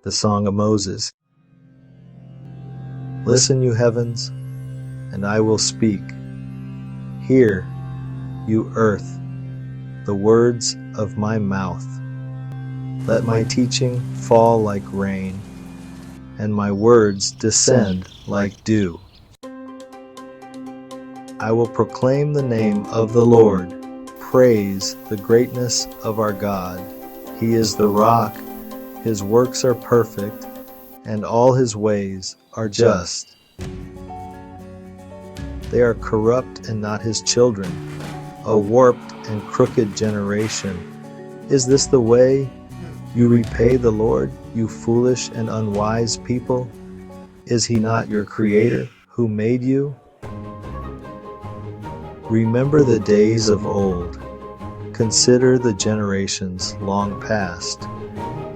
The Song of Moses. Listen, you heavens, and I will speak. Hear, you earth, the words of my mouth. Let my teaching fall like rain, and my words descend like dew. I will proclaim the name of the Lord. Praise the greatness of our God. He is the rock. His works are perfect, and all his ways are just. They are corrupt and not his children, a warped and crooked generation. Is this the way you repay the Lord, you foolish and unwise people? Is he not your creator who made you? Remember the days of old. Consider the generations long past.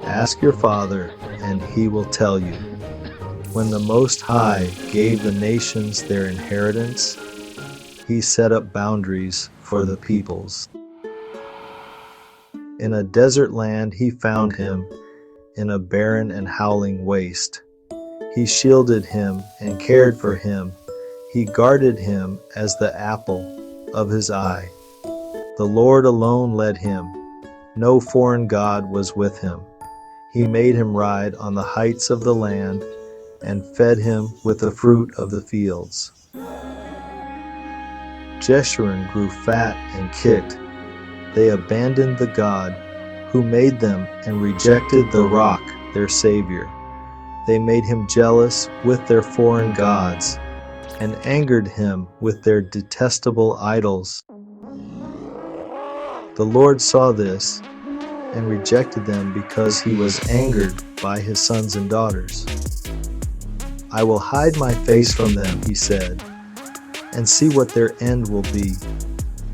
Ask your father, and he will tell you. When the Most High gave the nations their inheritance, he set up boundaries for the peoples. In a desert land he found him, in a barren and howling waste. He shielded him and cared for him. He guarded him as the apple of his eye. The Lord alone led him. No foreign god was with him. He made him ride on the heights of the land and fed him with the fruit of the fields. Jeshurun grew fat and kicked. They abandoned the God who made them and rejected the rock, their Savior. They made him jealous with their foreign gods and angered him with their detestable idols. The Lord saw this and rejected them because he was angered by his sons and daughters. I will hide my face from them, he said, and see what their end will be,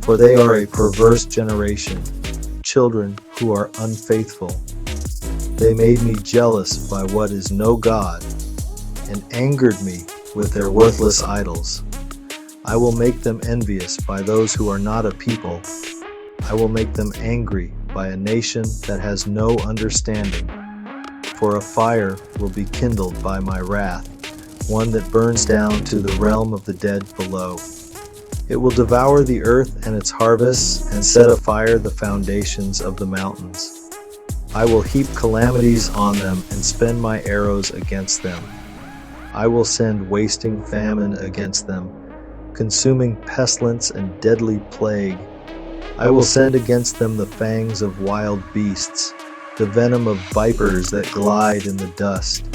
for they are a perverse generation, children who are unfaithful. They made me jealous by what is no God, and angered me with their worthless idols. I will make them envious by those who are not a people. I will make them angry by a nation that has no understanding. For a fire will be kindled by my wrath, one that burns down to the realm of the dead below. It will devour the earth and its harvests, and set afire the foundations of the mountains. I will heap calamities on them and spend my arrows against them. I will send wasting famine against them, consuming pestilence and deadly plague. I will send against them the fangs of wild beasts, the venom of vipers that glide in the dust.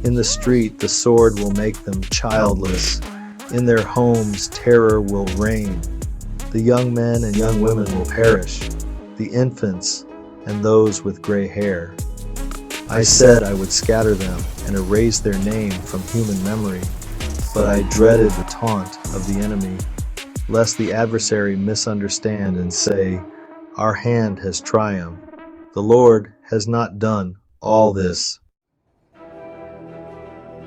In the street the sword will make them childless. In their homes terror will reign. The young men and young women will perish, the infants and those with gray hair. I said I would scatter them and erase their name from human memory, but I dreaded the taunt of the enemy, lest the adversary misunderstand and say, our hand has triumphed. The Lord has not done all this.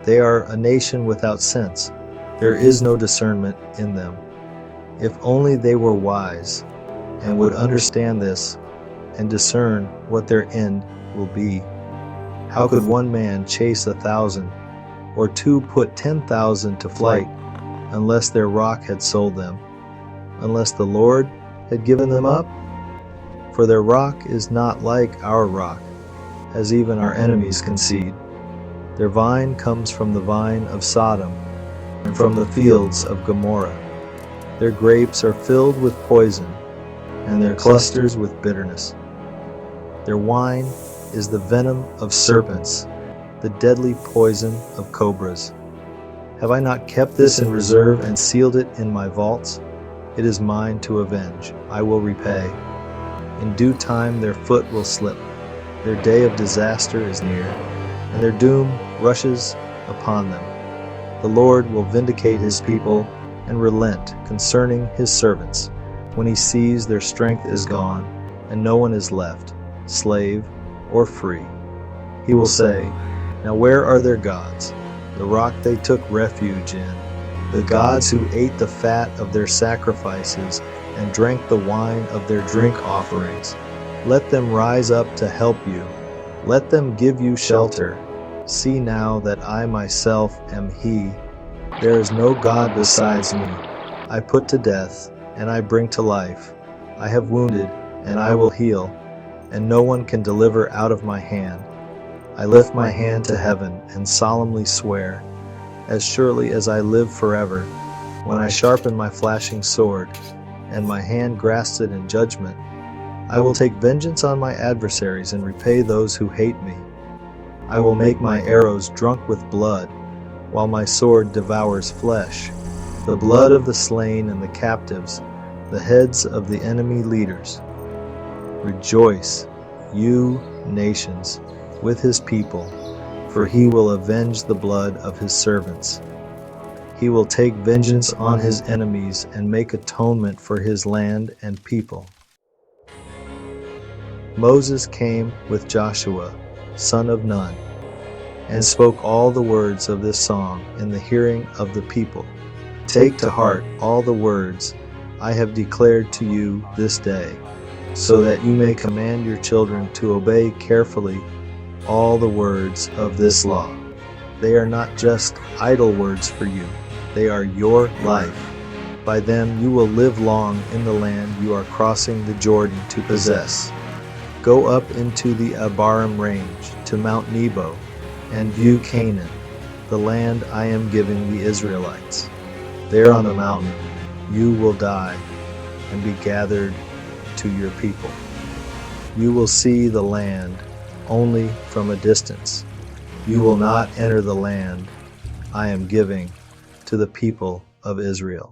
They are a nation without sense. There is no discernment in them. If only they were wise and would understand this and discern what their end will be. How could one man chase 1,000, or two put 10,000 to flight, unless their rock had sold them, unless the Lord had given them up? For their rock is not like our rock, as even our enemies concede. Their vine comes from the vine of Sodom, and from the fields of Gomorrah. Their grapes are filled with poison, and their clusters with bitterness. Their wine is the venom of serpents, the deadly poison of cobras. Have I not kept this in reserve and sealed it in my vaults? It is mine to avenge. I will repay. In due time their foot will slip. Their day of disaster is near, and their doom rushes upon them. The Lord will vindicate his people and relent concerning his servants when he sees their strength is gone and no one is left, slave or free. He will say, now where are their gods, the rock they took refuge in, the gods who ate the fat of their sacrifices and drank the wine of their drink offerings? Let them rise up to help you. Let them give you shelter. See now that I myself am He. There is no God besides me. I put to death, and I bring to life. I have wounded, and I will heal, and no one can deliver out of my hand. I lift my hand to heaven and solemnly swear, as surely as I live forever, when I sharpen my flashing sword, and my hand grasps it in judgment, I will take vengeance on my adversaries and repay those who hate me. I will make my arrows drunk with blood, while my sword devours flesh, the blood of the slain and the captives, the heads of the enemy leaders. Rejoice, you nations, with his people, for he will avenge the blood of his servants. He will take vengeance on his enemies and make atonement for his land and people. Moses came with Joshua, son of Nun, and spoke all the words of this song in the hearing of the people. Take to heart all the words I have declared to you this day, so that you may command your children to obey carefully all the words of this law. They are not just idle words for you, they are your life. By them you will live long in the land you are crossing the Jordan to possess. Go up into the Abarim range to Mount Nebo and view Canaan, the land I am giving the Israelites. There on the mountain you will die and be gathered to your people. You will see the land only from a distance. You will not enter the land I am giving to the people of Israel.